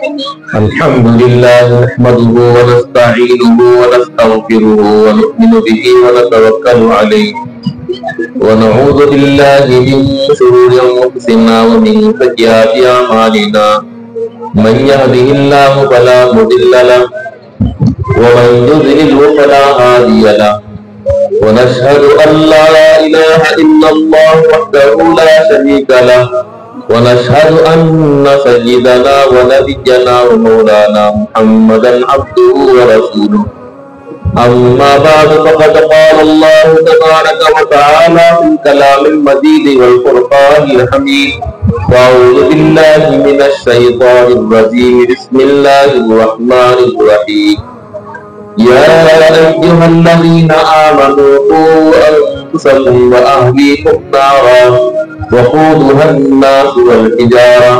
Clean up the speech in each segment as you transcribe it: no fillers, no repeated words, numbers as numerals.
الحمد لله نحمده ونستعينه ونستغفره ونؤمن به ونتوكل عليه ونعوذ بالله من شرور أنفسنا ومن سيئات أعمالنا من يهده الله فلا مضل له ومن يضلل فلا هادي له ونشهد أن لا إله إلا الله وحده لا شريك له ونشهد أن سيدنا ونبينا ومولانا محمدا عبده ورسوله أما بعد فقد قال الله تبارك وتعالى في الكلام المجيد والفرقان الحميد وأعوذ بالله من الشيطان الرجيم بسم الله الرحمن الرحيم يا أيها الذين آمنوا قوا أنفسكم وأهليكم نارا وقودها الناس والحجارة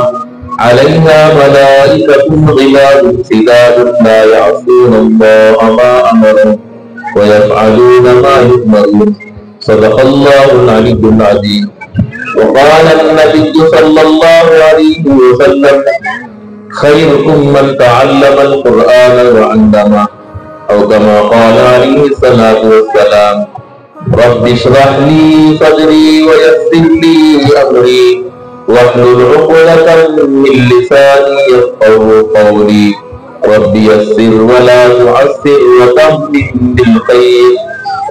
عليها ملائكة غلاظ شداد لا يعصون الله ما أمرهم ويفعلون ما يؤمرون صدق الله العلي العظيم. وقال النبي صلى الله عليه وسلم خيركم من تعلم القرآن وعلمه أو كما قال عليه الصلاة والسلام رب اشرح لي صدري ويسر لي أمري واحلل عقدة من لساني يفقهوا قولي رب يسر ولا تعسر وتمم بالخير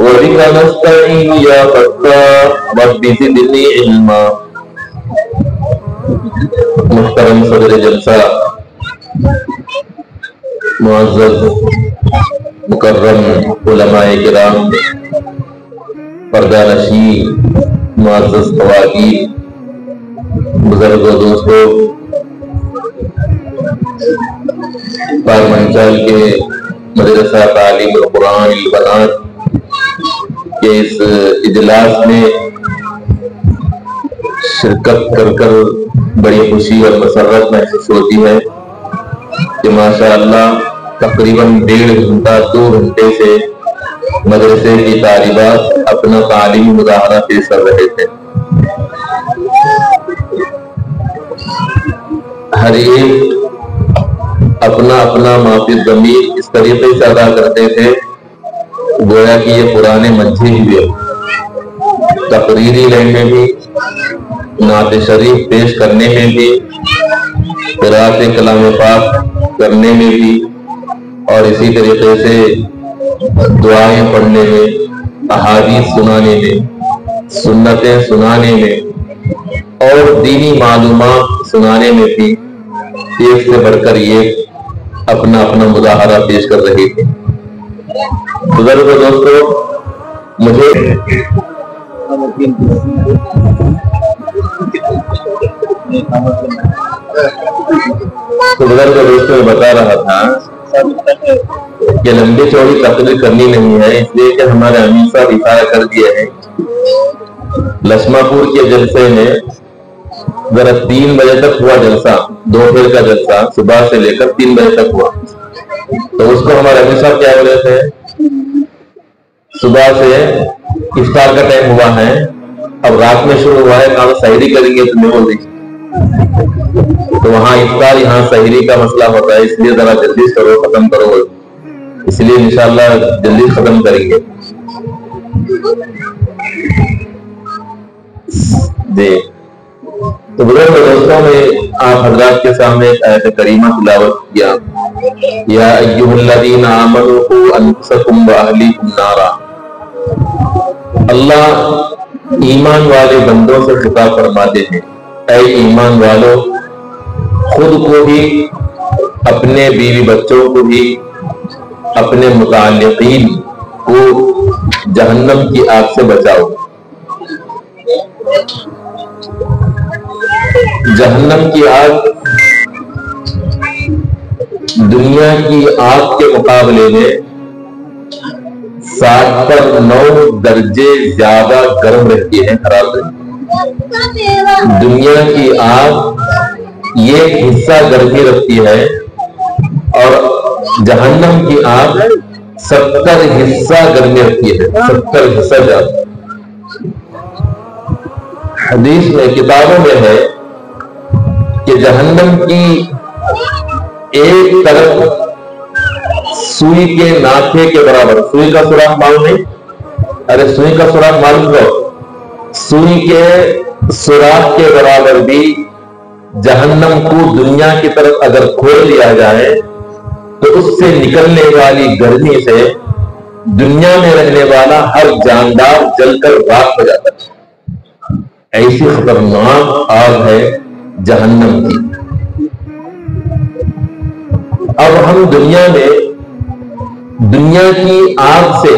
وبك نستعين يا فتاح رب زدني علما. محترم صدر جلسہ، معزز مکرم علماء کرام، پردہ نشین، معزز خواتین، بزرگ و دوستوں، پارمنچال کے مدرسہ تعلیم القرآن البنات کے اس اجلاس میں شرکت کر بڑی خوشی اور مسرت محسوس ہوتی ہے کہ ماشاءاللہ تقریباً 1.5 گھنٹہ 2 گھنٹے سے مدرسے کی طالبات اپنا تعلیمی مظاہرہ پیش کر رہے تھے. ہر ایک اپنا اپنا معافی ضمیر اس طریقے سے ادا کرتے تھے گویا کہ یہ پرانے مجھے ہوئے. تقریری لائن میں بھی، نعت شریف پیش کرنے میں بھی، قرأت کلام پاک کرنے میں بھی، اور اسی طریقے سے دعائیں پڑھنے میں، احادیث سنانے میں، سنتیں سنانے میں اور دینی معلومات سنانے میں بھی ایک سے بڑھ کر یہ اپنا اپنا مظاہرہ پیش کر رہے تھے. بزرگ دوستوں، مجھے بتا رہا تھا کہ لمبی چوڑی تقریر کرنی نہیں ہے، اس لیے کہ ہمارے امیر صاحب اشارہ کر دیا ہے. لشمہ پور کے جلسے میں ذرا 3 بجے تک ہوا جلسہ، دوپہر کا جلسہ صبح سے لے کر 3 بجے تک ہوا. تو اس کو ہمارے امیر صاحب کیا بولے تھے، صبح سے افطار کا ٹائم ہوا ہے، اب رات میں شروع ہوا ہے، کہاں سحری کریں گے تو نہیں بول دیجیے. تو وہاں افطار یہاں سحری کا مسئلہ ہوتا ہے، اس لیے ذرا جلدی کرو، ختم کرو، اس لیے انشاءاللہ جلدی ختم کریں گے. جی تو بزرگ دوستوں میں آپ حضرات کے سامنے ایک آیت کریمہ تلاوت کیا، یا ایھا الذین آمنوا قوا انفسکم واہلیکم نارا. اللہ ایمان والے بندوں سے خطاب فرماتے ہیں، اے ایمان والو، خود کو بھی، اپنے بیوی بچوں کو بھی، اپنے متعلقین کو جہنم کی آگ سے بچاؤ. جہنم کی آگ دنیا کی آگ کے مقابلے میں 709 درجے زیادہ گرم رہتی ہے، خراب رہتی ہے. دنیا کی آگ یہ حصہ گرمی رکھتی ہے اور جہنم کی آگ 70 حصہ گرمی رکھتی ہے، 70 حصہ زیادہ. حدیث میں، کتابوں میں ہے کہ جہنم کی ایک طرف سوئی کے ناکے کے برابر، سوئی کا سوراخ معلوم نہیں؟ ارے سوئی کا سوراخ معلوم کرو، سوئی کے سوراخ کے برابر بھی جہنم کو دنیا کی طرف اگر کھول لیا جائے تو اس سے نکلنے والی گرمی سے دنیا میں رہنے والا ہر جاندار جل کر راکھ ہو جاتا ہے۔ ایسی خطرناک آگ ہے جہنم کی۔ اب ہم دنیا میں دنیا کی آگ سے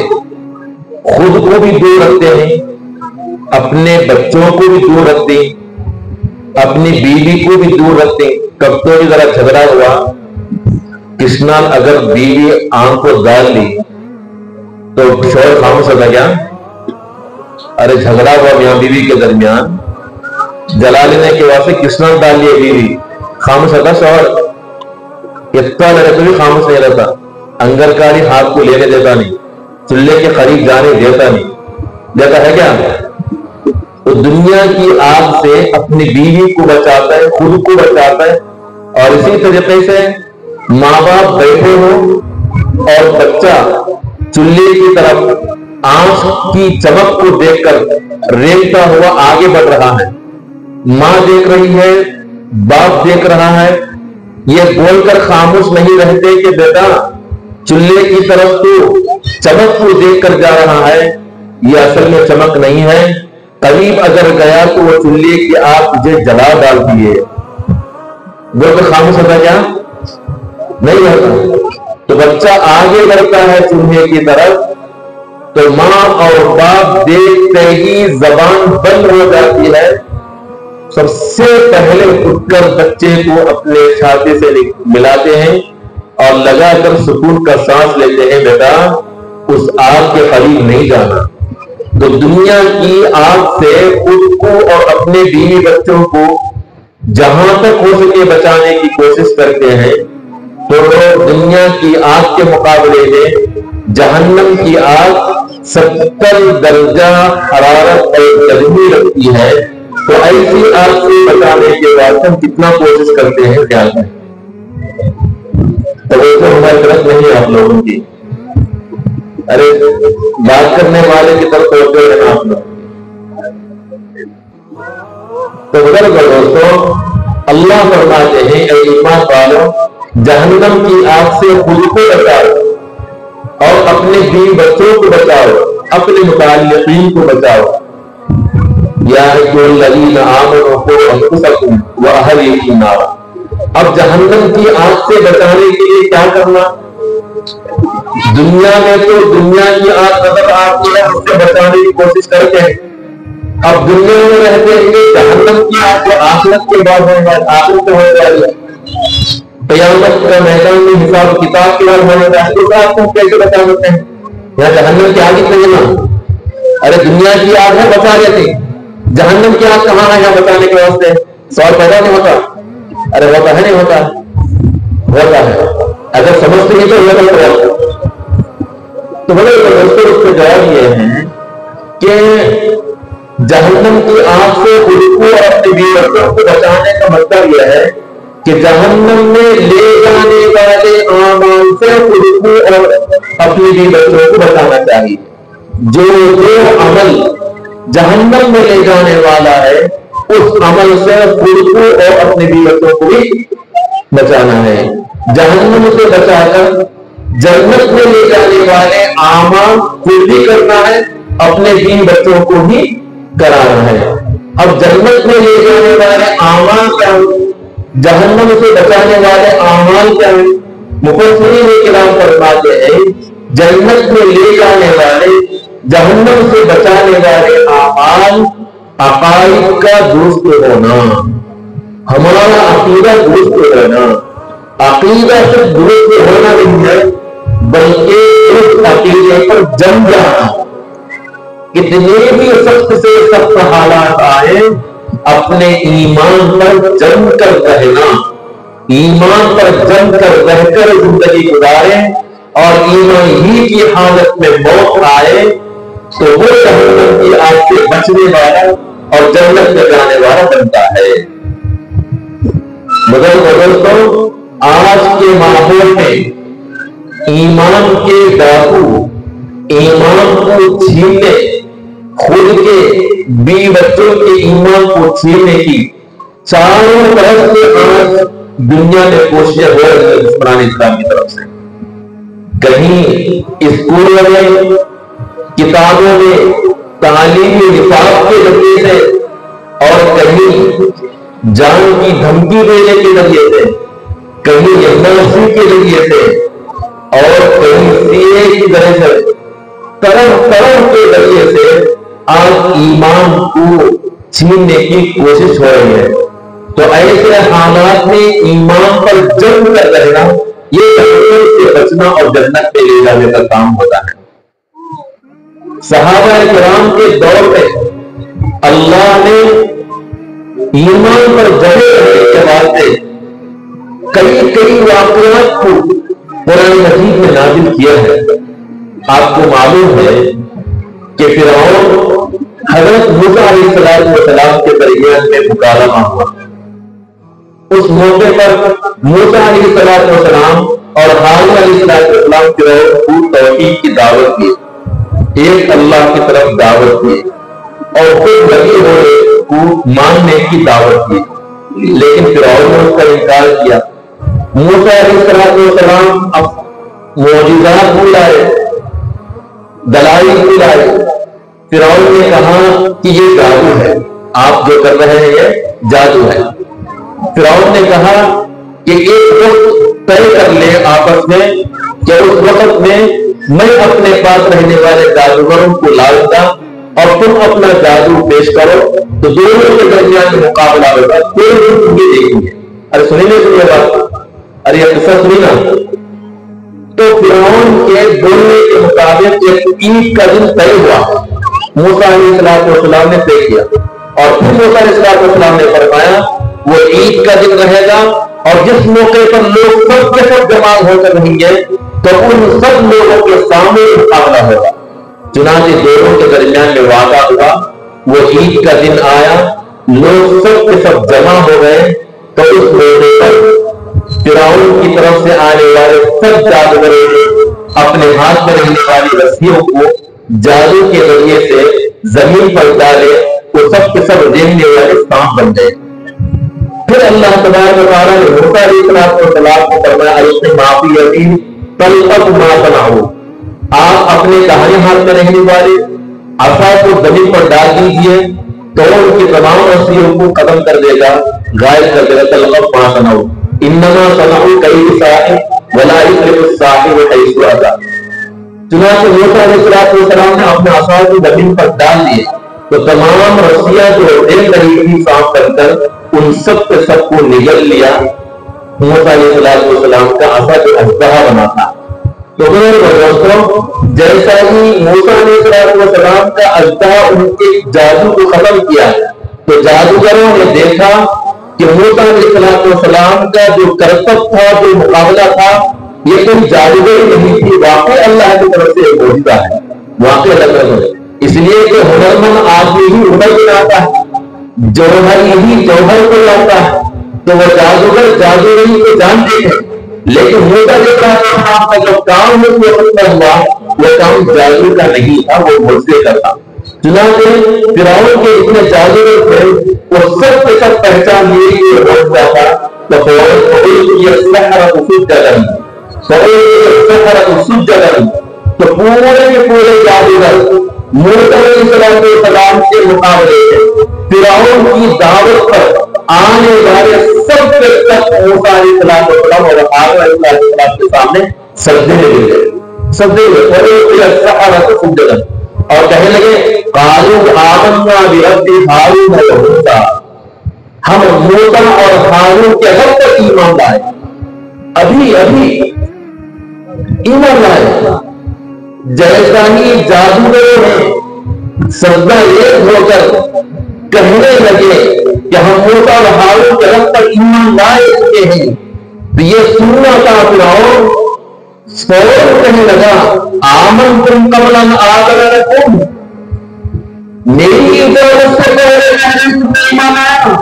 خود کو بھی دور رکھتے ہیں، اپنے بچوں کو بھی دور رکھتے ہیں، اپنی بیوی کو بھی دور رکھتے ہیں۔ کب تو بھی ذرا جھگڑا ہوا، کس نال اگر بیوی آنکھ کو ڈال لی تو شوہر خاموش ہوتا کیا؟ ارے جھگڑا ہوا میاں بیوی کے درمیان، جلا لینے کے واسطے کس نال ڈال لیے بیوی، خاموش ہوتا شوہر؟ اتنا لڑے تو بھی خاموش نہیں رہتا، انگر کاری ہاتھ کو لینے دیتا نہیں، چولہے کے قریب جانے دیتا نہیں، دیتا ہے کیا؟ تو دنیا کی آگ سے اپنی بیوی کو بچاتا ہے، خود کو بچاتا ہے۔ اور اسی طریقے سے ماں باپ بیٹھے ہوں اور بچہ چولہے کی طرف آنکھ کی چمک کو دیکھ کر ریگتا ہوا آگے بڑھ رہا ہے، ماں دیکھ رہی ہے، باپ دیکھ رہا ہے، یہ بول کر خاموش نہیں رہتے کہ بیٹا چولہے کی طرف تو چمک کو دیکھ کر جا رہا ہے، یہ اصل میں چمک نہیں ہے، قریب اگر گیا تو وہ چولہے کی آگ تجھے جلا ڈالتی ہے۔ بول کر خاموش ہوتا کیا؟ نہیں ہوتا۔ تو بچہ آگے بڑھتا ہے چولہے کی طرف تو ماں اور باپ دیکھتے ہی زبان بند ہو جاتی ہے، سب سے پہلے اٹھ کر بچے کو اپنے چھاتی سے ملاتے ہیں اور لگا کر سکون کا سانس لیتے ہیں، بیٹا اس آگ کے قریب نہیں جانا۔ تو دنیا کی آگ سے خود کو اور اپنے بیوی بچوں کو جہاں تک ہو سکے بچانے کی کوشش کرتے ہیں، تو دنیا کی آگ کے مقابلے میں جہنم کی آگ 70 درجہ حرارت اور گرمی رکھتی ہے۔ تو ایسی آگ سے بچانے کے بعد ہم کتنا کوشش کرتے ہیں خیال میں؟ توجہ ہماری طرف نہیں ہے آپ لوگوں کی، ارے بات کرنے والے کی طرف توجہ ہے آپ لوگ۔ تو دوستوں اللہ فرماتے ہیں اے ایمان والوں جہنم کی آگ سے خود کو بچاؤ اور اپنے بیوی بچوں کو بچاؤ، اپنے متعلقین کو بچاؤ۔ یا ایھا الذین آمنوا قوا انفسکم واہلیکم نارا۔ اب جہنم کی آگ سے بچانے کے لیے کیا کرنا؟ دنیا میں تو دنیا کی آگ نظر آتی ہے، اس سے بچانے کی کوشش کرتے ہیں۔ اب دنیا میں رہتے ہیں جہنم کی آگ کو آخرت کے بعد ہونے والی، آخرت میں ہونے والی ہے، قیامت کا میدان میں حساب کتاب کے بعد ہونے والی ہے، اس آگ کو کیسے بچا سکتے ہیں؟ یہاں جہنم کی آگ ہی نہیں، ارے دنیا کی آگ ہے بچا لیتے، جہنم کی آگ کہاں ہے یہاں بچانے کے واسطے؟ سوال پیدا نہیں ہوتا؟ ارے ہوتا ہے نہیں ہوتا؟ ہوتا ہے، اگر سمجھتے نہیں تو ہوتا ہے۔ تو بڑے دوستوں اس کے جواب یہ ہیں کہ جہنم کی آگ سے خود کو اور اپنے بیوی بچوں کو بچانے کا مطلب یہ ہے کہ جہنم میں لے جانے والے اعمال سے خود کو اور اپنے بیوی بچوں کو بچانا چاہیے۔ جو عمل جہنم میں لے جانے والا ہے اس عمل سے خود کو اور اپنے بیوی بچوں کو بھی بچانا ہے۔ جہنم سے بچا کر جنت میں لے جانے والے اعمال خود بھی کرنا ہے، اپنے بیوی بچوں کو بھی کرانا ہے۔ اب جنت میں لے جانے والے اعمال کیا ہیں؟ جہنم سے بچانے والے اعمال کیا ہیں؟ مفسرین کرام فرماتے ہیں جنت میں لے جانے والے جہنم سے بچانے والے اعمال عقائد کا درست ہونا، ہمارا عقیدہ درست ہونا۔ عقیدہ صرف درست ہونا نہیں ہے بلکہ اس عقیدے پر جم جانا۔ کتنے بھی سخت سے سخت حالات آئے اپنے ایمان پر جم کر رہنا، ایمان پر جم کر رہ کر زندگی گزارے اور ایمان ہی کی حالت میں موت آئے تو وہ جہنم کی آگ سے بچنے والا اور جنت میں جانے والا بنتا ہے۔ مگر دوستوں آج کے ماحول میں ایمان کے ڈاکو ایمان کو چھیننے، خود کے بیوی بچوں کے ایمان کو چھیننے کی چاروں طرف سے آج دنیا میں کوششیں ہو رہی ہیں دشمنان اسلام کی طرف سے۔ کہیں اسکولوں میں، کتابوں میں، تعلیمی نصاب کے ذریعے سے، اور کہیں جان کی دھمکی دینے کے ذریعے سے، کہیں ایمرجنسی کے ذریعے سے، اور کہیں سی اے کی ذریعے سے، طرح طرح کے ذریعے سے آج ایمان کو چھیننے کی کوشش ہو رہی ہے۔ تو ایسے حالات میں ایمان پر جنگ کر رہنا، یہ جہنم سے بچنا اور جنت پہ لے جانے کا کام ہوتا ہے۔ صحابہ کرام کے دور میں اللہ نے ایمان پر جنگ کرنے کے واسطے کئی واقعات کو قرآن مجید میں نازل کیا ہے۔ آپ کو معلوم ہے کہ فرعون حضرت موسیٰ علیہ السلام کے درمیان میں مکالمہ ہوا۔ اس موقع پر موسیٰ علیہ السلام اور ہارون علیہ السلام فرعون کو توحید کی دعوت دی، ایک اللہ کی طرف دعوت دی، اور خود لگے ہوئے کو ماننے کی دعوت دی، لیکن فرعون نے اس کا انکار کیا۔ موسیٰ علیہ السلام اب معجزات بلائے، دلائل بلائے۔ فرعون نے کہا کہ یہ جادو ہے، آپ جو کر رہے ہیں یہ جادو ہے۔ فرعون نے کہا کہ ایک وقت طے کر لے آپس میں کہ اس وقت میں اپنے پاس رہنے والے جادوگروں کو لاؤں گا اور تم اپنا جادو پیش کرو، تو دونوں کے درمیان مقابلہ ہوگا، تم یہ دیکھیں گے۔ ارے سنیے بات، ارے یہ قصہ سنی نا۔ تو فرعون کے بولنے کے مطابق ایک عید کا دن طے ہوا، موسیٰ علیہ السلام نے طے کیا، اور پھر موسیٰ علیہ السلام نے فرمایا وہ عید کا دن رہے گا، اور جس موقع پر لوگ سب کے سب جمع ہو کر رہیں گے تو ان سب لوگوں کے سامنے مقابلہ ہوگا۔ چنانچہ دونوں کے درمیان میں واقعہ ہوا، وہ عید کا دن آیا، لوگ سب کے سب جمع ہو گئے، تو اس موقع پر فرعون کی طرف سے آنے والے سب جادوگروں نے اپنے ہاتھ میں رہنے والی رسیوں کو جادو کے ذریعے سے زمین پر ڈالے، وہ سب کے سب رینگنے والے سانپ بن گئے۔ پھر اللہ تبارک و تعالیٰ نے موسیٰ علیہ السلام کو فرمایا القِ مَا فِی یَمِینِکَ تَلْقَفْ مَا صَنَعُوا، آپ اپنے داہنے ہاتھ میں رہنے والے عصا کو زمین پر ڈال دیجئے تو ان کی تمام رسیوں کو ختم کر دے گا، غائب کر دے گا۔ تَلْقَفْ مَا صَنَعُوا إِنَّمَا صَنَعُوا كَيْدُ سَاحِرٍ وَلَا يُفْلِحُ السَّاحِرُ حَيْثُ أَتَىٰ۔ چنانچہ موسیٰ علیہ السلام نے اپنے عصا کو زمین پر ڈال دیے تو تمام رسیاں جو ایک رہی تھی صاف کر ان سب کے سب کو نگل لیا۔ موسیٰ علیہ السلام کا عصا جو اژدہا بنا تھا، تو دوستوں جیسا ہی موسیٰ علیہ السلام کا اژدہا ان کے جادو کو ختم کیا، تو جادوگروں نے دیکھا کہ موسیٰ علیہ السلام کا جو کرتب تھا، جو مقابلہ تھا، یہ کوئی جادوگر نہیں تھی، واقعی اللہ کی طرف سے ایک معجزہ ہے، واقعی اللہ کی طرف سے۔ اس لیے کہ ہنرمند آدمی ہی ہنر بناتا ہے، جوہر یہی جوہر کو لاتا ہے، تو وہ جادوگر جادوگری کو جانتے ہیں، لیکن موسیٰ علیہ السلام کا جو کام اس وقت پر ہوا وہ کام جادو کا نہیں تھا، وہ معجزے کا تھا۔ چنانچہ فرعون کے اتنے جادوگر تھے، وہ سب کے سب پہچان لیے کہ یہ معجزہ تھا، تو فَأُلْقِيَ السَّحَرَةُ سُجَّدًا، تو پورے کے پورے جادوگر موسیٰ علیہ السلام کے مقابلے سے فرعون کی دعوت پر آنے والے سب کے سب موسیٰ علیہ السلام اور ہارون علیہ السلام کے سامنے سجدے میں گر گئے، سجدے میں فَأُلْقِيَ السَّحَرَةُ سُجَّدًا، اور کہنے لگے قَالُوا آمَنَّا بِرَبِّ هَارُونَ وَمُوسَىٰ، ہم موسیٰ اور ہارون کے رب پر ایمان لائے، ابھی ایمان لائے۔ جیسا ہی جادوگروں نے سجدہ ایک ہو کر کہنے لگے کہ ہم موسیٰ اور ہارون کے رب پر ایمان لائے چکے ہیں، تو یہ سننا تھا فرعون فوراً کہنے لگا آمنتم قبل ان آذن لکم، میری اجازت سے پہلے میں نے ایمان لایا،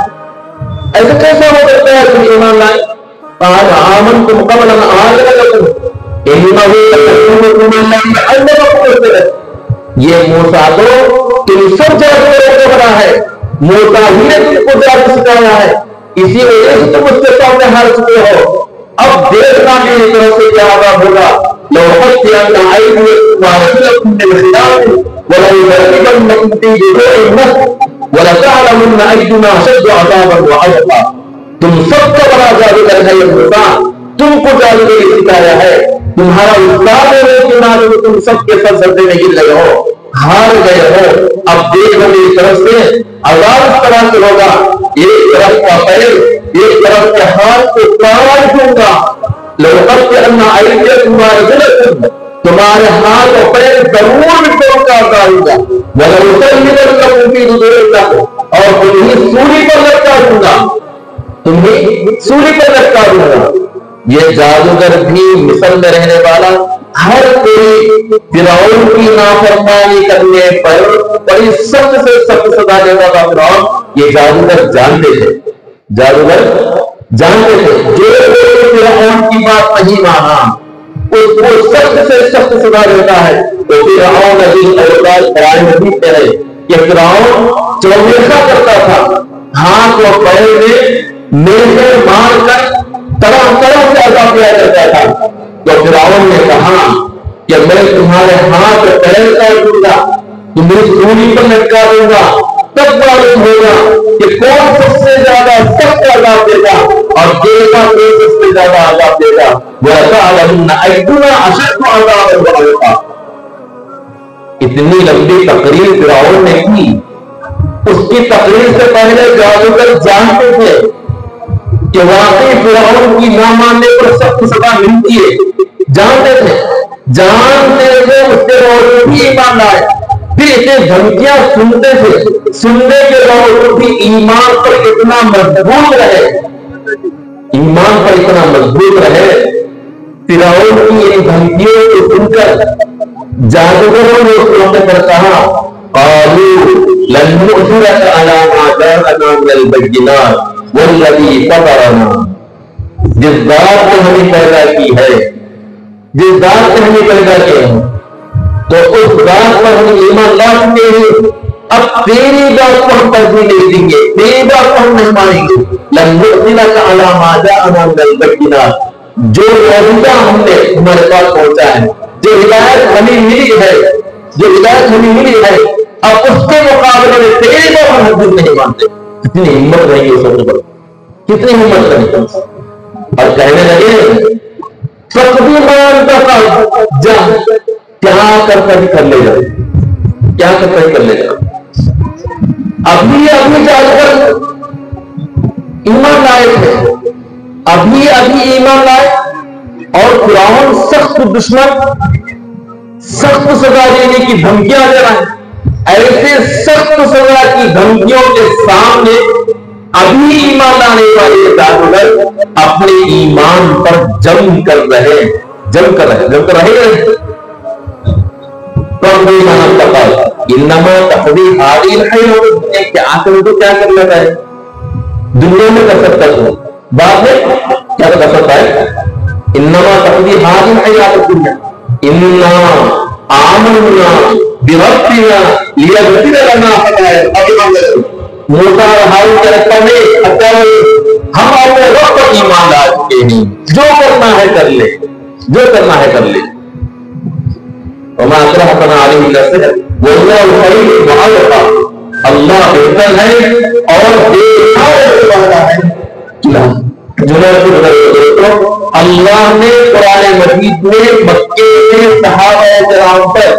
ایسا کیسا ہو سکتا ہے تم ایمان لائے؟ قال آمنتم قبل ان آذن لكم انه لكم الذي علمكم السحر. یہ موسیٰ تو تم سب جادو کو بنا ہے، موسیٰ ہی نے تم کو جادو سکھایا ہے، اسی وجہ سے تم اس کے سامنے ہار چکے ہو. اب دیکھنا میری طرف سے کیا عذاب ہوگا. لَأُقَطِّعَنَّ أَيْدِيَكُمْ وَأَرْجُلَكُمْ مِنْ خِلَافٍ وَلَأُضْرِبَنَّكُمْ فِي جُذُوعِ النَّخْلِ وَلَتَعْلَمُنَّ أَيُّنَا أَشَدُّ عَذَابًا وَأَبْقَىٰ. تم سب کا بڑا جادوگر ہے یہ موسیٰ، تم کو جادوگری سکھایا ہے، تمہارا استاد ہے کہ معلوم تم سب کے سر سجدے میں گر گئے ہو، ہار گئے ہو. اب دیکھو میری طرف سے عذاب اس طرح سے ہوگا، ایک طرف کا پیر ایک طرف کے ہاتھ کو کاٹ دوں گا. لَأُقَطِّعَنَّ أَيْدِيَكُمْ وَأَرْجُلَكُمْ تمہارے ہاتھ اور پیر ضرور توڑ کر ڈالوں گا. وَلَأُصَلِّبَنَّكُمْ فِي جُذُوعِ النَّخْلِ اور تمہیں سولی پر لٹکا دوں گا، تمہیں سولی پر لٹکا دوں گا. یہ جادوگر بھی مصر میں رہنے والا ہر کوئی فرعون کی نافرمانی کرنے پر بڑی سخت سے سخت سزا دیتا تھا. فرعون یہ جادوگر جانتے تھے، جادوگر جانتے تھے جو فرعون کی بات نہیں مانا اس کو سخت سے سخت سزا دیتا ہے. تو فرعون عزیز اولاد قرآن مجید میں ہے کہ فرعون چومیسا کرتا تھا، ہاتھ و پیر میں نیزے مار کر طرح طرح سے عذاب دیا کرتا تھا. تو فرعون نے کہا کہ میں تمہارے ہاتھ پیر کاٹ دوں گا، تمہیں سولی پر لٹکا دوں گا، تب معلوم ہوگا کہ کون سب سے زیادہ سخت عذاب دے گا اور دیکھا کوئی سب سے زیادہ عذاب دے گا. وَلَتَعْلَمُنَّ أَيُّنَا أَشَدُّ عَذَابًا وَأَبْقَىٰ. اتنی لمبی تقریر فرعون نے کی. اس کی تقریر سے پہلے جادوگر جانتے تھے کہ واقعی فرعون کی نہ ماننے پر سخت سزا ملتی ہے، جانتے تھے اس کے باوجود بھی ایمان لائے. پھر اتنے دھمکیاں سنتے تھے، سننے کے باوجود بھی ایمان پر اتنا مضبوط رہے، ایمان پر اتنا مضبوط رہے. فرعون کی ان دھمکیوں کو سن کر جادوگروں نے اس موقع پر کہا قالوا لن نؤثرك على ما جاءنا من البينات والذي فطرنا. جس ذات نے ہمیں پیدا کی ہے، جس ذات نے ہمیں پیدا کیا ہے تو اس ذات پر ہم ایمان لا چکے ہیں. اب تیری بات کو ہم ترجیح نہیں دیں گے، تیری بات کو ہم نہیں مانیں گے. لن نؤثرك على ما جاءنا من البينات جو معجزہ ہم نے ہمارے پاس پہنچا ہے، جو ہدایت ہمیں ملی ہے، جو ہدایت ہمیں ملی ہے، اب اس کے مقابلے میں تیری بات ہم حضور نہیں مانتے. کتنی ہمت رہی ہے سوچ پر، کتنی ہمت رہی. اور کہنے لگے سختی مانتا تھا جا کیا کرتا ہی کر لے جا، کیا کرتا ہی کر لے جا. ابھی جا کر ایمان لائے تھے، ابھی ایمان لائے اور فرعون سخت دشمن سخت سزا دینے کی دھمکیاں دے رہا ہے. ایسے سخت سزا کی دھمکیوں کے سامنے ابھی ایمان لانے والے جادوگر اپنے ایمان پر جم کر رہے. انما تقضی هذه الحیاۃ الدنیا کہ آخر تو کیا کر لیتا ہے دنیا میں کر سکتا ہے، بعد میں کیا کر سکتا ہے. انما تقضی هذه الحیاۃ الدنیا انا آمنا بربنا لیغفر لنا خطایا. موسیٰ اور ہارون کے رقبہ میں ہم اپنے رب پر ایمان لا چکے ہیں، جو کرنا ہے کر لے، جو کرنا ہے کر لے. وما اکرہتنا علیہ السحر واللہ خیر وابقیٰ. اللہ بہتر ہے اور دیکھنے والا ہے. اللہ نے قرآن مجید میں مکے کے صحابہ کرام پر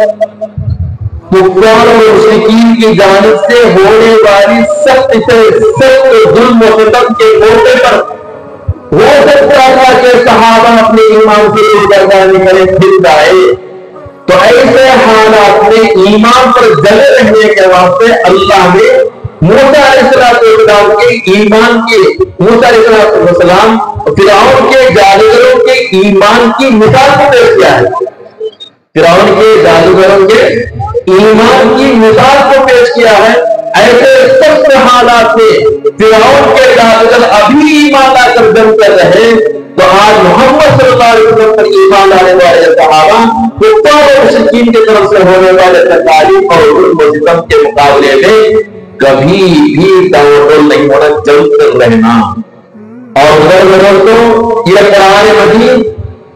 کفار اور مشرکین کی جانب سے ہونے والی سخت سے سخت ظلم و ستم کے موقع پر ہو سکتا تھا کہ صحابہ اپنے ایمان سے سرگردانی کریں پھر جائے. تو ایسے حالات میں ایمان پر جلے رہنے کے واسطے اللہ نے موسیٰ علیہ السلام کے ایمان کے موسیٰ علیہ السلام فرعون کے جادوگروں کے ایمان کی مثال کو پیش کیا ہے. فرعون کے جادوگروں کے ایمان کی مثال کو پیش کیا ہے. ایسے سخت حالات میں فرعون کے جادوگر ابھی ایمان لا کر جم کر رہے تو آج محمد صلی اللہ علیہ وسلم پر ایمان لانے والے صحابہ کفار و مشرکین کی طرف سے ہونے والے تکالیف اور ظلم و ستم کے مقابلے میں کبھی بھی تاوتر نہیں ہونا، جم کر رہنا. اور دوستوں یہ قرآن مجید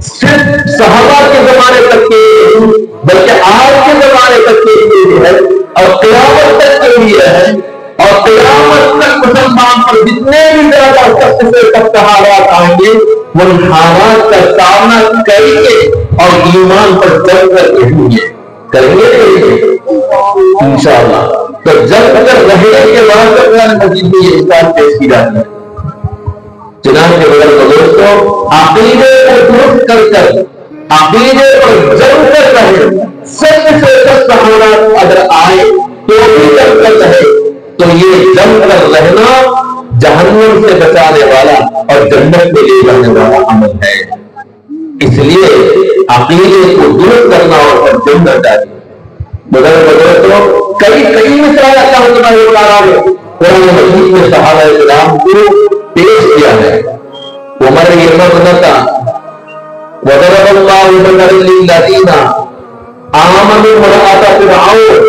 صرف صحابہ کے زمانے تک کے نہیں بلکہ آج کے زمانے تک کے لیے ہے اور قیامت تک کے لیے ہے. اور قیامت تک مسلمان پر جتنے بھی زیادہ سخت سے سخت حالات آئیں گے وہ ان حالات کا سامنا کریں گے اور ایمان پر جم کر رہیں گے، کریں گے انشاءاللہ. تو جب کر رہنے کے بعد قرآن مجید میں یہ مثال پیش کی جاتی ہے. چنانچہ بزرگ دوستوں عقیدے کو درست کر کر عقیدے پر جم کر رہے، سب سے سخت حالات اگر آئے تو بھی جم کر رہے، تو یہ جم کر رہنا جہنم سے بچانے والا اور جنت میں لے جانے والا عمل ہے. اس لیے عقیدے کو درست کرنا اور جمنا چاہیے. بزرگ کئی مثال اللہ تعالیٰ نے قرآن مجید میں صحابہ کرام کو پیش کیا ہے. عمر یہ مدنتا وضرب اللہ مثلا للذین آمنوا امرأة فرعون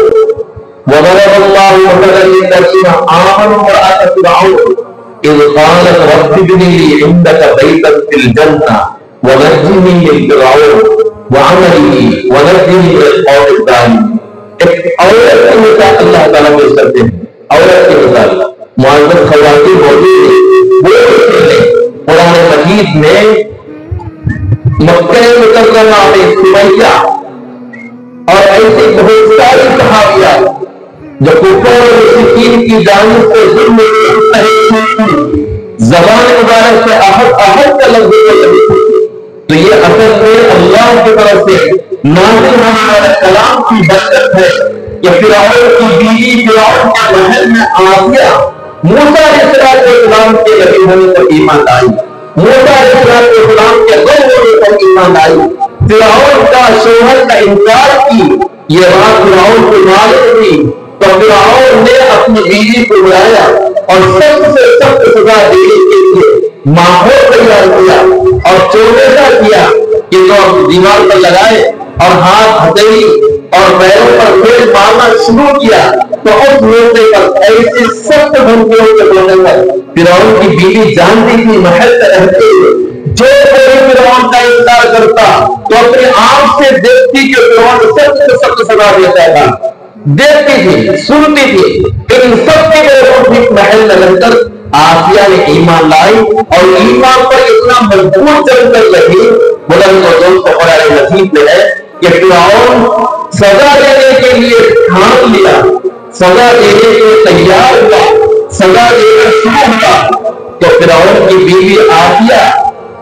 وضرب الله مثلا للذين آمنوا امرأة فرعون إذ قالت رب ابن لي عندك بيتا في الجنة ونجني من فرعون وعمله ونجني من القوم الظالمين. ایک عورت کی مثال اللہ تعالیٰ پیش کرتے ہیں. عورت کی مثال معزز خواتین موجود ہیں، وہ قرآن مجید میں مکہ مکرمہ میں سمیہ اور ایسی بہت ساری صحابیات جو کفار و مشرکین کی جانب سے ظلم زبان مبارک سے احد کا لفظ تو یہ اصل میں اللہ کی طرف سے نازل ہونے والے کلام کی برکت ہے کہ فرعون کی بیوی فرعون کے محل میں آسیہ موسیٰ علیہ السلام کے نبی ہونے پر ایمان لائی، موسیٰ علیہ السلام کے غم ہونے پر ایمان لائی، فرعون کا شوہر کا انکار کی. یہ بات فرعون کو معلوم تھی تو فرعون نے اپنی بیوی کو بلایا اور سخت سے سخت سزا دینے کے لیے ماحول تیار کیا اور چوبیسا کیا کہ تو دیوار پر لگائے اور ہاتھ ہتھیلی اور پیروں پر تیل مارنا شروع کیا. تو اس موقع پر ایسی سخت دھمکیوں کے بولنے پر فرعون کی بیوی جانتی تھی محل میں رہتے ہوئے جو کوئی فرعون کا انکار کرتا تو اپنے آپ سے دیکھتی کہ فرعون سخت سے سخت سزا دیتا تھا، دیکھتی تھی، سنتی تھی. ان سب کے محل میں رہ کر آسیہ نے ایمان لائی اور ایمان پر اتنا مضبوط چل کر رہی. بلند و دوست قرآن مجید میں ہے کہ فرعون سزا دینے کے لیے ٹھان لیا، سزا دینے کے تیار ہوا، سزا دینا شروع ہوا. تو فرعون کی بیوی آسیہ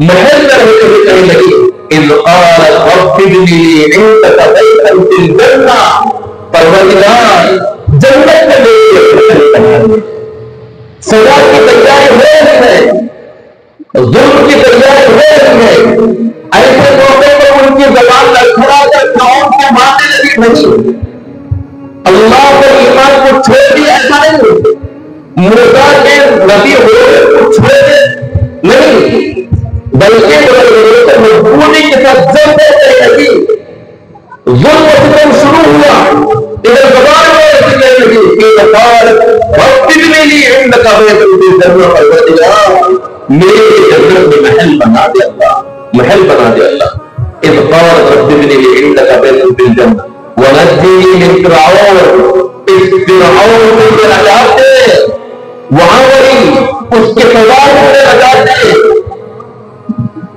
محل میں رہتے ہوئے کہنے لگی اذ قالت رب ابن لي عندك بيتا في الجنة، پروردگار جنت میں لے سزا کی تیاری ہو رہی ہے، ظلم کی تیاری ہو رہی ہے. ایسے موقع پر ان کی زبان لڑکھڑا کر فرعون کو مارنے لگی نہیں. اللہ پر ایمان کو چھوڑ دیا ایسا نہیں، موسیٰ کے نبی ہوئے کو چھوڑ دے نہیں، بلکہ مضبوطی کے ساتھ جب کہنے لگی. ظلم و ستم شروع ہوا، ادھر زبان میں ایسی کہنے لگی کہ رب ابن لي عندك بيتا في الجنة، پروردگار میرے جنت میں محل بنا دے اللہ، محل بنا دے اللہ. اذ قالت رب ابن لي عندك بيتا في الجنة ونجني من فرعون، اس فرعون سے نجات دے، وعملی اس کے سزا سے نجات دے،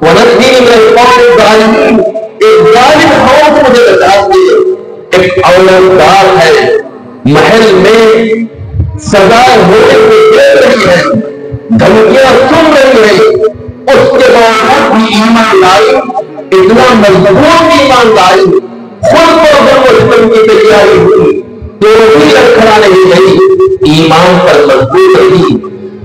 ونجني من القوم الظالمين، ایک ظالم قوم سے مجھے نجات دے. ایک اولادار ہے محل میں سزا ہونے کو دیکھ رہی ہے، دھمکیاں سن رہی ہے، اس کے بعد بھی ایمان لائی، اتنا مضبوط ایمان لائی، خود کو ظلم کی تیاری ہوئی تو بھی لڑکھڑا نہیں رہی، ایمان پر مضبوط رہی.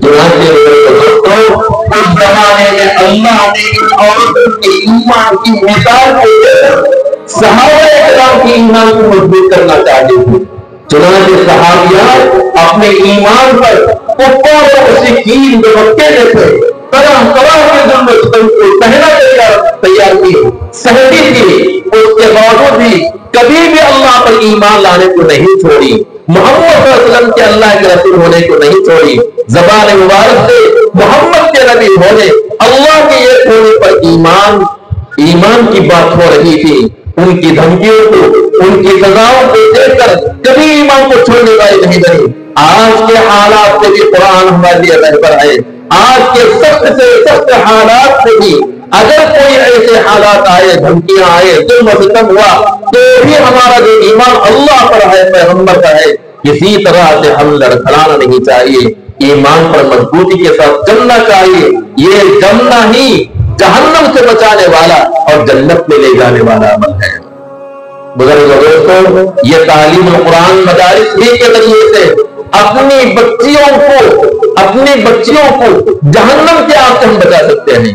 چنانچہ اس زمانے میں اللہ نے ان عورتوں کے ایمان کی مثال کو دے کر صحابہ کرام کی ایمان کو مضبوط کرنا چاہتے تھے. چنانچہ صحابیات اپنے ایمان پر کفار و مشرکین جو مکے میں تھے طرح طرح کے ظلم کو سہنا تیار کی، سہتی تھی، اس کے باوجود بھی کبھی بھی اللہ پر ایمان لانے کو نہیں چھوڑی، محمد صلی اللہ علیہ وسلم کے اللہ کے رسول ہونے کو نہیں چھوڑی، زبان مبارک سے محمد کے نبی ہونے، اللہ کے ایک ہونے پر ایمان کی بات ہو رہی تھی۔ ان کی دھمکیوں کو، ان کی سزاؤں کو دیکھ کر کبھی ایمان کو چھوڑنے والی نہیں بنی۔ آج کے حالات سے بھی قرآن ہمارے لیے رہبر ہے، آج کے سخت سے سخت حالات سے بھی اگر کوئی ایسے حالات آئے، دھمکیاں آئے، ظلم و ستم ہوا، تو بھی ہمارا جو ایمان اللہ پر ہے، پیغمبر پر ہے، کسی طرح سے ہم لڑکھڑانا نہیں چاہیے، ایمان پر مضبوطی کے ساتھ جمنا چاہیے۔ یہ جمنا ہی جہنم سے بچانے والا اور جنت میں لے جانے والا عمل ہے۔ بزرگ دوستوں، یہ تعلیم القرآن مدارس ہی کے ذریعے سے اپنی بچیوں کو جہنم کے آگ سے ہم بچا سکتے ہیں،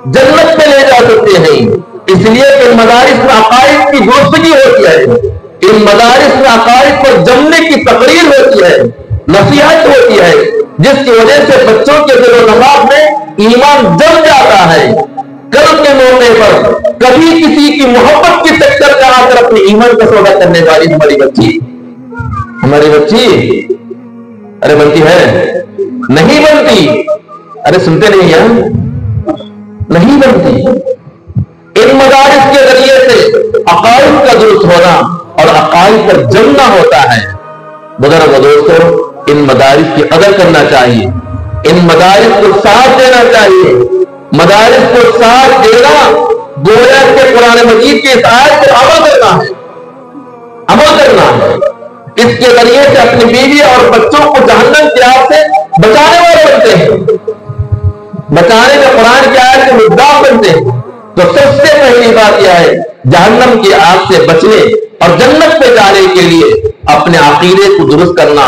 جنت میں لے جا سکتے ہیں۔ اس لیے کہ مدارس میں عقائد کی درستگی ہوتی ہے، ان مدارس میں عقائد پر جمنے کی تقریر ہوتی ہے، نصیحت ہوتی ہے، جس کی وجہ سے بچوں کے دل و دماغ میں ایمان جم جاتا ہے۔ کل کے موقع پر کبھی کسی کی محبت کی ٹکر کا آ کر اپنے ایمان کا سودا کرنے والی ہماری بچی ارے بنتی ہے؟ نہیں بنتی۔ ارے سنتے نہیں ہیں؟ نہیں بنتی۔ ان مدارس کے ذریعے سے عقائد کا درست ہونا اور عقائد پر جمنا ہوتا ہے۔ بزرگ دوستوں، ان مدارس کی قدر کرنا چاہیے، ان مدارس کو ساتھ دینا چاہیے۔ مدارس کو ساتھ دینا گویا کہ قرآن مجید کی اس آیت پر عمل کرنا ہے۔ اس کے ذریعے سے اپنی بیوی اور بچوں کو جہنم کی آگ سے بچانے والے بنتے ہیں، بچانے کا قرآن کی آیت کے مدعا بنتے ہیں۔ تو سب سے پہلی بات یہ ہے، جہنم کی آگ سے بچنے اور جنت پہ جانے کے لیے اپنے عقیدے کو درست کرنا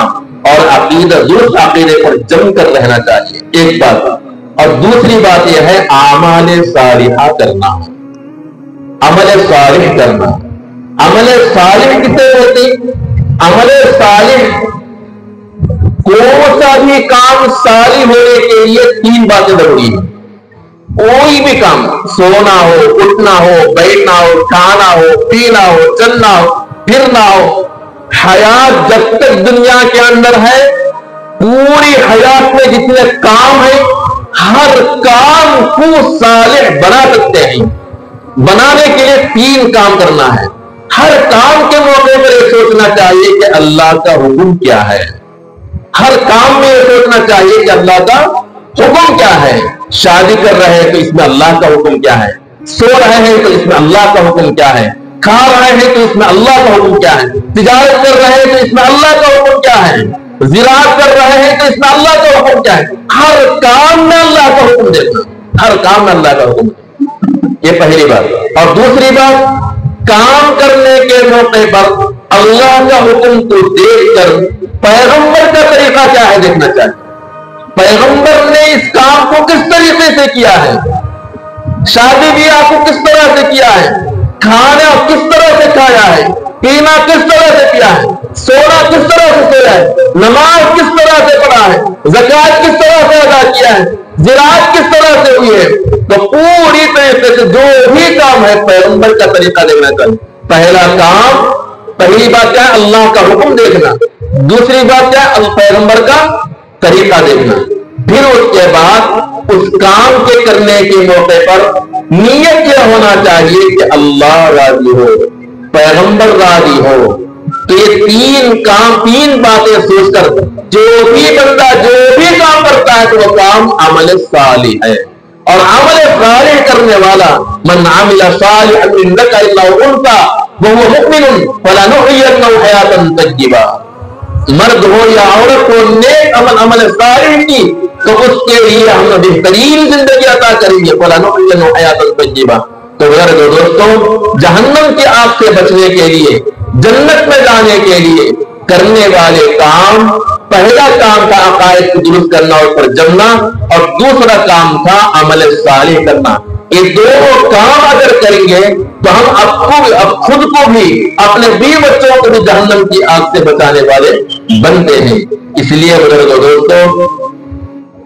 اور درست عقیدے پر جم کر رہنا چاہیے، ایک بات۔ اور دوسری بات یہ ہے اعمال صالحہ کرنا، عمل صالح کرنا۔ عمل صالح کتنے ہوتے؟ عمل صالح، کون سا بھی کام صالح ہونے کے لیے تین باتیں ضروری ہیں۔ کوئی بھی کام، سونا ہو، اٹھنا ہو، بیٹھنا ہو، کھانا ہو، پینا ہو، چلنا ہو، پھرنا ہو، حیات جب تک دنیا کے اندر ہے، پوری حیات میں جتنے کام ہیں، ہر کام کو صالح بنا سکتے ہیں۔ بنانے کے لیے تین کام کرنا ہے۔ ہر کام کے موقع پر یہ سوچنا چاہیے کہ اللہ کا حکم کیا ہے، ہر کام میں یہ سوچنا چاہیے کہ اللہ کا حکم کیا ہے۔ شادی کر رہے ہیں تو اس میں اللہ کا حکم کیا ہے، سو رہے ہیں تو اس میں اللہ کا حکم کیا ہے، کھا رہے ہیں تو اس میں اللہ کا حکم کیا ہے، تجارت کر رہے ہیں تو اس میں اللہ کا حکم کیا ہے، زراعت کر رہے ہیں تو اس میں اللہ کا حکم کیا ہے۔ ہر کام میں اللہ کا حکم دینا، ہر کام میں اللہ کا حکم دینا، یہ پہلی بات۔ اور دوسری بات، کام کرنے کے موقع پر اللہ کا حکم کو دیکھ کر پیغمبر کا طریقہ کیا ہے دیکھنا چاہیے۔ پیغمبر نے اس کام کو کس طریقے سے کیا ہے، شادی بیاہ کو کس طرح سے کیا ہے، کھانا کس طرح سے کھایا ہے، پینا کس طرح سے کیا ہے، سونا کس طرح سے سویا ہے، نماز کس طرح سے پڑھا ہے، زکات کس طرح سے ادا کیا ہے، زراعت کس طرح سے ہوئی ہے۔ تو پوری طریقے سے جو بھی کام ہے پیغمبر کا طریقہ دیکھنا چاہیے۔ پہلا کام، پہلی بات کیا ہے، اللہ کا حکم دیکھنا، دوسری بات کیا ہے، پیغمبر کا طریقہ دیکھنا، پھر اس کے بعد اس کام کے کرنے کے موقع پر نیت یہ ہونا چاہیے کہ اللہ راضی ہو، پیغمبر راضی ہو۔ تو یہ تین باتیں سوچ کر جو بھی بندہ جو بھی کام کرتا ہے تو وہ کام عمل صالح ہے۔ اور عمل صالح کرنے والا، من عمل صالحا من ذکر او انثى وهو مؤمن فلنحيينه حیاة طیبہ، مرد ہو یا عورت ہو، نیک عمل صالح کی تو اس کے لیے ہم بہترین زندگی عطا کریں گے، فلنحيينه حیاة طیبہ۔ تو میرے دوستوں، جہنم کی آگ سے بچنے کے لیے، جنت میں جانے کے لیے کرنے والے کام، پہلا کام تھا عقائد کو درست کرنا اور پر جمنا، اور دوسرا کام تھا عمل صالح کرنا۔ یہ دونوں کام اگر کریں گے تو ہم اب خود کو بھی، اپنے بیوی بچوں کو بھی جہنم کی آگ سے بچانے والے بنتے ہیں۔ اس لیے بزرگوں دوستوں،